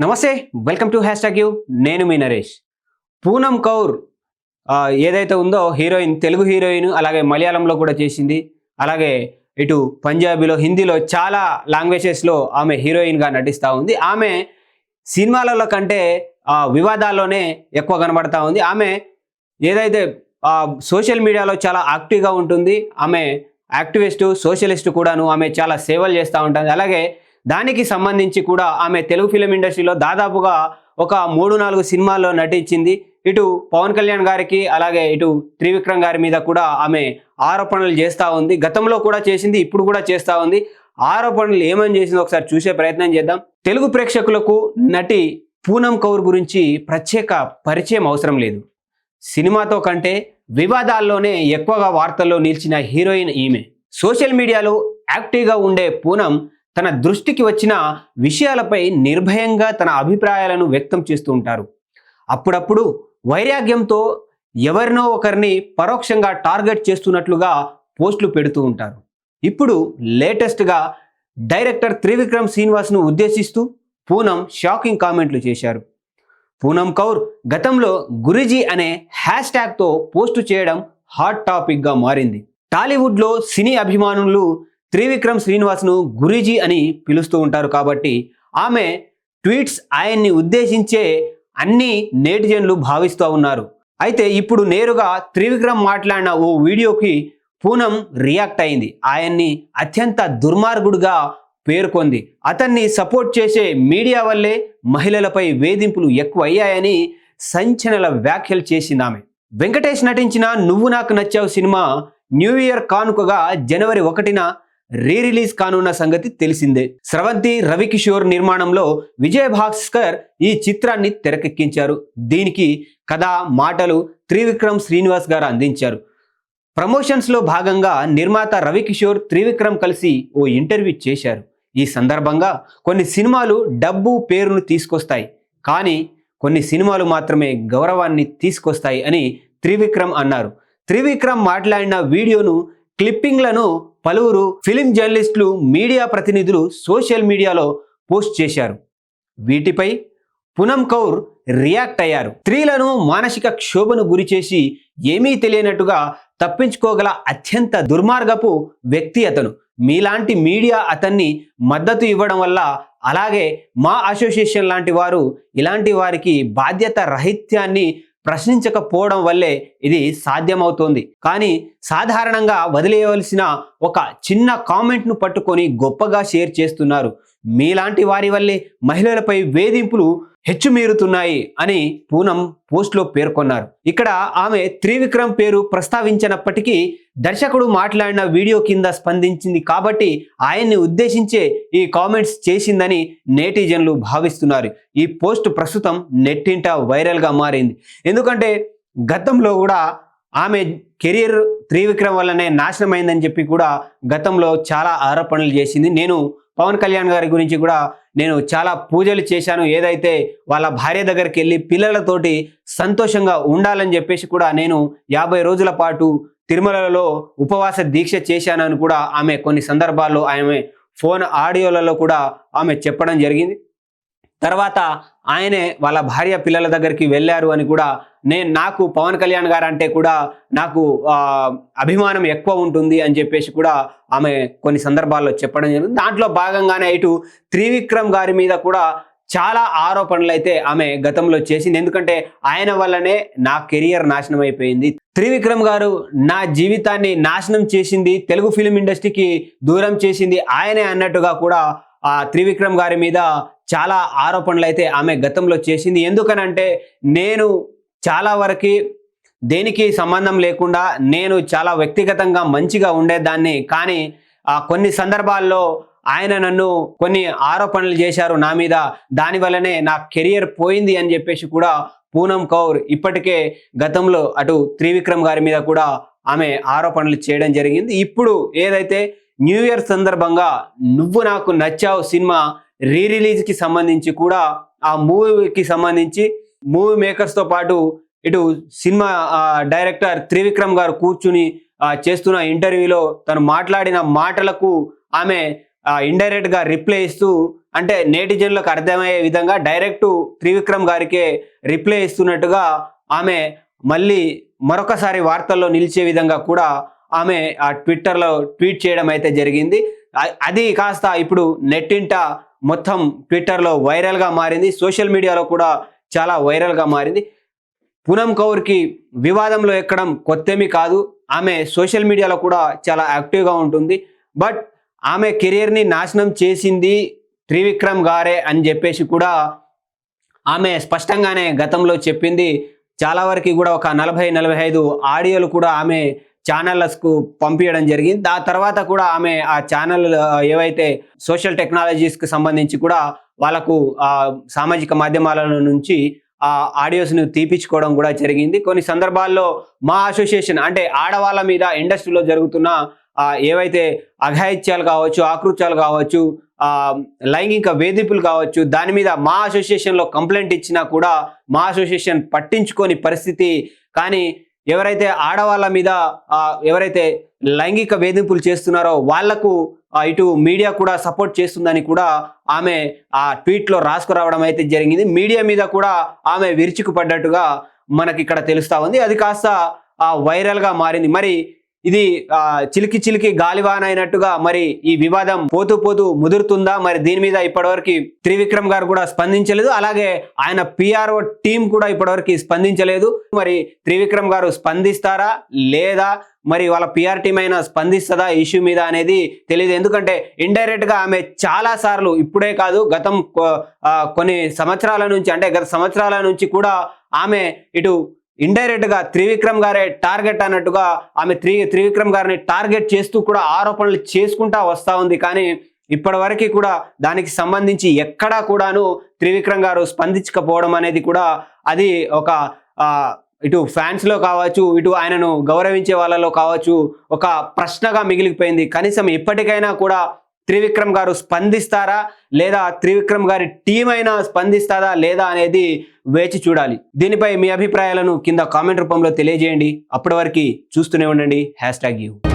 నమస్తే, welcome to #you. నేను మీ నరేష్. పూనం కౌర్ ఏదైతే ఉందో హీరోయిన్, తెలుగు హీరోయిన్, అలాగే మలయాళంలో కూడా చేసింది. అలాగే ఇటు పంజాబీలో, హిందీలో చాలా లాంగ్వేజెస్లో ఆమె హీరోయిన్గా నటిస్తూ ఉంది. ఆమె సినిమాలలో కంటే వివాదాల్లోనే ఎక్కువ కనబడతా ఉంది. ఆమె ఏదైతే సోషల్ మీడియాలో చాలా యాక్టివ్గా ఉంటుంది. ఆమె యాక్టివిస్టు, సోషలిస్టు కూడాను. ఆమె చాలా సేవలు చేస్తూ ఉంటుంది. అలాగే దానికి సంబంధించి కూడా ఆమె తెలుగు ఫిలిం ఇండస్ట్రీలో దాదాపుగా ఒక 3-4 సినిమాల్లో నటించింది. ఇటు పవన్ కళ్యాణ్ గారికి, అలాగే ఇటు త్రివిక్రమ్ గారి మీద కూడా ఆమె ఆరోపణలు చేస్తూ ఉంది. గతంలో కూడా చేసింది, ఇప్పుడు కూడా చేస్తూ ఉంది. ఆరోపణలు ఏమని చేసిందో ఒకసారి చూసే ప్రయత్నం చేద్దాం. తెలుగు ప్రేక్షకులకు నటి పూనం కౌర్ గురించి ప్రత్యేక పరిచయం అవసరం లేదు. సినిమాతో కంటే వివాదాల్లోనే ఎక్కువగా వార్తల్లో నిలిచిన హీరోయిన్ ఈమె. సోషల్ మీడియాలో యాక్టివ్గా ఉండే పూనం తన దృష్టికి వచ్చిన విషయాలపై నిర్భయంగా తన అభిప్రాయాలను వ్యక్తం చేస్తూ ఉంటారు. అప్పుడప్పుడు వైరాగ్యంతో ఎవరినో ఒకరిని పరోక్షంగా టార్గెట్ చేస్తున్నట్లుగా పోస్టులు పెడుతూ ఉంటారు. ఇప్పుడు లేటెస్ట్గా డైరెక్టర్ త్రివిక్రమ్ శ్రీనివాస్ను ఉద్దేశిస్తూ పూనం షాకింగ్ కామెంట్లు చేశారు. పూనం కౌర్ గతంలో గురూజీ అనే హ్యాష్ట్యాగ్తో పోస్టు చేయడం హాట్ టాపిక్గా మారింది. టాలీవుడ్లో సినీ అభిమానులు త్రివిక్రమ్ శ్రీనివాస్ను గురూజీ అని పిలుస్తూ ఉంటారు కాబట్టి ఆమె ట్వీట్స్ ఆయన్ని ఉద్దేశించే అన్ని నేటిజన్లు భావిస్తూ ఉన్నారు. అయితే ఇప్పుడు నేరుగా త్రివిక్రమ్ మాట్లాడిన ఓ వీడియోకి పూనం రియాక్ట్ అయింది. ఆయన్ని అత్యంత దుర్మార్గుడుగా పేర్కొంది. అతన్ని సపోర్ట్ చేసే మీడియా వల్లే మహిళలపై వేధింపులు ఎక్కువయ్యాయని సంచలన వ్యాఖ్యలు చేసింది ఆమె. వెంకటేష్ నటించిన నువ్వు నాకు నచ్చావు సినిమా న్యూ ఇయర్ కానుకగా జనవరి 1న రిలీజ్ కానున్న సంగతి తెలిసిందే. స్రవంతి రవికిషోర్ నిర్మాణంలో విజయభాస్కర్ ఈ చిత్రాన్ని తెరకెక్కించారు. దీనికి కథ, మాటలు త్రివిక్రమ్ శ్రీనివాస్ గారు అందించారు. ప్రమోషన్స్లో భాగంగా నిర్మాత రవికిషోర్, త్రివిక్రమ్ కలిసి ఓ ఇంటర్వ్యూ చేశారు. ఈ సందర్భంగా కొన్ని సినిమాలు డబ్బు, పేరును తీసుకొస్తాయి, కానీ కొన్ని సినిమాలు మాత్రమే గౌరవాన్ని తీసుకొస్తాయి అని త్రివిక్రమ్ అన్నారు. త్రివిక్రమ్ మాట్లాడిన వీడియోను, క్లిప్పింగ్లను పలువురు ఫిలిం జర్నలిస్టులు, మీడియా ప్రతినిధులు సోషల్ మీడియాలో పోస్ట్ చేశారు. వీటిపై పూనం కౌర్ రియాక్ట్ అయ్యారు. స్త్రీలను మానసిక క్షోభను గురిచేసి ఏమీ తెలియనట్టుగా తప్పించుకోగల అత్యంత దుర్మార్గపు వ్యక్తి అతను. మీలాంటి మీడియా అతన్ని మద్దతు ఇవ్వడం వల్ల, అలాగే మా అసోసియేషన్ లాంటి వారు ఇలాంటి వారికి బాధ్యత రహిత్యాన్ని ప్రశ్నించకపోవడం వల్లే ఇది సాధ్యమవుతోంది. కానీ సాధారణంగా వదిలేయవలసిన ఒక చిన్న కామెంట్ను పట్టుకొని గొప్పగా షేర్ చేస్తున్నారు. మీలాంటి వారి వల్లే మహిళలపై వేధింపులు హెచ్చుమీరుతున్నాయి అని పూనం పోస్ట్లో పేర్కొన్నారు. ఇక్కడ ఆమె త్రివిక్రమ్ పేరు ప్రస్తావించినప్పటికీ దర్శకుడు మాట్లాడిన వీడియో కింద స్పందించింది కాబట్టి ఆయన్ని ఉద్దేశించే ఈ కామెంట్స్ చేసిందని నేటిజన్లు భావిస్తున్నారు. ఈ పోస్ట్ ప్రస్తుతం నెట్టింట వైరల్గా మారింది. ఎందుకంటే గతంలో కూడా ఆమె కెరీర్ త్రివిక్రమ్ వల్లనే నాశనమైందని చెప్పి కూడా గతంలో చాలా ఆరోపణలు చేసింది. నేను పవన్ కళ్యాణ్ గారి గురించి కూడా నేను చాలా పూజలు చేశాను, ఏదైతే వాళ్ళ భార్య దగ్గరికి వెళ్ళి పిల్లలతోటి సంతోషంగా ఉండాలని చెప్పేసి కూడా నేను 50 రోజుల పాటు తిరుమలలో ఉపవాస దీక్ష చేశానని కూడా ఆమె కొన్ని సందర్భాల్లో ఆమె ఫోన్ ఆడియోలలో కూడా ఆమె చెప్పడం జరిగింది. తర్వాత ఆయనే వాళ్ళ భార్య పిల్లల దగ్గరికి వెళ్ళారు అని కూడా నాకు పవన్ కళ్యాణ్ గారు అంటే కూడా నాకు అభిమానం ఎక్కువ ఉంటుంది అని చెప్పేసి కూడా ఆమె కొన్ని సందర్భాల్లో చెప్పడం జరిగింది. దాంట్లో భాగంగానే ఇటు త్రివిక్రమ్ గారి మీద కూడా చాలా ఆరోపణలు అయితే ఆమె గతంలో చేసింది. ఎందుకంటే ఆయన వల్లనే నా కెరియర్ నాశనం అయిపోయింది, త్రివిక్రమ్ గారు నా జీవితాన్ని నాశనం చేసింది, తెలుగు ఫిలిం ఇండస్ట్రీకి దూరం చేసింది ఆయనే అన్నట్టుగా కూడా త్రివిక్రమ్ గారి మీద చాలా ఆరోపణలు అయితే ఆమె గతంలో చేసింది. ఎందుకనంటే నేను చాలా వరకు దేనికి సంబంధం లేకుండా నేను చాలా వ్యక్తిగతంగా మంచిగా ఉండేదాన్ని, కానీ కొన్ని సందర్భాల్లో ఆయన నన్ను కొన్ని ఆరోపణలు చేశారు నా మీద, దానివల్లనే నా కెరియర్ పోయింది అని చెప్పేసి కూడా పూనం కౌర్ ఇప్పటికే గతంలో అటు త్రివిక్రమ్ గారి మీద కూడా ఆమె ఆరోపణలు చేయడం జరిగింది. ఇప్పుడు ఏదైతే న్యూ ఇయర్ సందర్భంగా నువ్వు నాకు నచ్చావు సినిమా రిలీజ్కి సంబంధించి కూడా ఆ మూవీకి సంబంధించి మూవీ మేకర్స్తో పాటు ఇటు సినిమా డైరెక్టర్ త్రివిక్రమ్ గారు కూర్చుని చేస్తున్న ఇంటర్వ్యూలో తను మాట్లాడిన మాటలకు ఆమె ఇండైరెక్ట్గా రిప్లై ఇస్తూ అంటే నేటిజన్లకు అర్థమయ్యే విధంగా డైరెక్ట్ త్రివిక్రమ్ గారికే రిప్లై ఇస్తున్నట్టుగా ఆమె మళ్ళీ మరొకసారి వార్తల్లో నిలిచే విధంగా కూడా ఆమె ఆ ట్విట్టర్లో ట్వీట్ చేయడం అయితే జరిగింది. అది కాస్త ఇప్పుడు నెట్టింట మొత్తం ట్విట్టర్లో వైరల్గా మారింది, సోషల్ మీడియాలో కూడా చాలా వైరల్గా మారింది. పూనమ్ కౌర్కి వివాదంలో ఎక్కడం కొత్తేమీ కాదు. ఆమె సోషల్ మీడియాలో కూడా చాలా యాక్టివ్గా ఉంటుంది. బట్ ఆమె కెరియర్ని నాశనం చేసింది త్రివిక్రమ్ గారే అని చెప్పేసి కూడా ఆమె స్పష్టంగానే గతంలో చెప్పింది. చాలా వరకు కూడా ఒక 40-45 ఆడియోలు కూడా ఆమె ఛానళ్ళకు పంపించడం జరిగింది. ఆ తర్వాత కూడా ఆమె ఆ ఛానల్ ఏవైతే సోషల్ టెక్నాలజీస్కి సంబంధించి కూడా వాళ్ళకు సామాజిక మాధ్యమాల నుంచి ఆ ఆడియోస్ను తీపించుకోవడం కూడా జరిగింది. కొన్ని సందర్భాల్లో మా అసోసియేషన్ అంటే ఆడవాళ్ళ మీద ఇండస్ట్రీలో జరుగుతున్న ఏవైతే అఘాయిత్యాలు కావచ్చు, ఆకృత్యాలు కావచ్చు, లైంగిక వేధింపులు కావచ్చు, దాని మీద మా అసోసియేషన్లో కంప్లైంట్ ఇచ్చినా కూడా మా అసోసియేషన్ పట్టించుకోని పరిస్థితి. కానీ ఎవరైతే ఆడవాళ్ళ మీద ఎవరైతే లైంగిక వేధింపులు చేస్తున్నారో వాళ్లకు ఇటు మీడియా కూడా సపోర్ట్ చేస్తుందని కూడా ఆమె ఆ ట్వీట్లో రాసుకురావడం అయితే జరిగింది. మీడియా మీద కూడా ఆమె విరుచుకుపడ్డట్టుగా మనకి ఇక్కడ తెలుస్తా ఉంది. అది కాస్త వైరల్గా మారింది. మరి ఇది చిలికి చిలికి గాలివాన అయినట్టుగా మరి ఈ వివాదం పోతూ పోతూ ముదురుతుందా? మరి దీని మీద ఇప్పటివరకు త్రివిక్రమ్ గారు కూడా స్పందించలేదు, అలాగే ఆయన పిఆర్ఓ టీం కూడా ఇప్పటివరకు స్పందించలేదు. మరి త్రివిక్రమ్ గారు స్పందిస్తారా లేదా మరి వాళ్ళ పిఆర్ టీం అయినా స్పందిస్తుందా ఇష్యూ మీద అనేది తెలియదు. ఎందుకంటే ఇండైరెక్ట్ గా ఆమె చాలా సార్లు, ఇప్పుడే కాదు గతం కొన్ని సంవత్సరాల నుంచి, అంటే గత సంవత్సరాల నుంచి కూడా ఆమె ఇటు ఇండైరెక్ట్ గా త్రివిక్రమ్ గారే టార్గెట్ అన్నట్టుగా ఆమె త్రివిక్రమ్ గారిని టార్గెట్ చేస్తూ కూడా ఆరోపణలు చేసుకుంటా వస్తా ఉంది. కానీ ఇప్పటి వరకు కూడా దానికి సంబంధించి ఎక్కడా కూడాను త్రివిక్రమ్ గారు స్పందించకపోవడం అనేది కూడా అది ఒక ఇటు ఫ్యాన్స్ లో కావచ్చు, ఇటు ఆయనను గౌరవించే వాళ్ళలో కావచ్చు ఒక ప్రశ్నగా మిగిలిపోయింది. కనీసం ఇప్పటికైనా కూడా త్రివిక్రమ్ గారు స్పందిస్తారా లేదా త్రివిక్రమ్ గారి టీం అయినా స్పందిస్తారా లేదా అనేది వేచి చూడాలి. దీనిపై మీ అభిప్రాయాలను కింద కామెంట్ రూపంలో తెలియజేయండి. అప్పటి వరకు చూస్తూనే ఉండండి #you.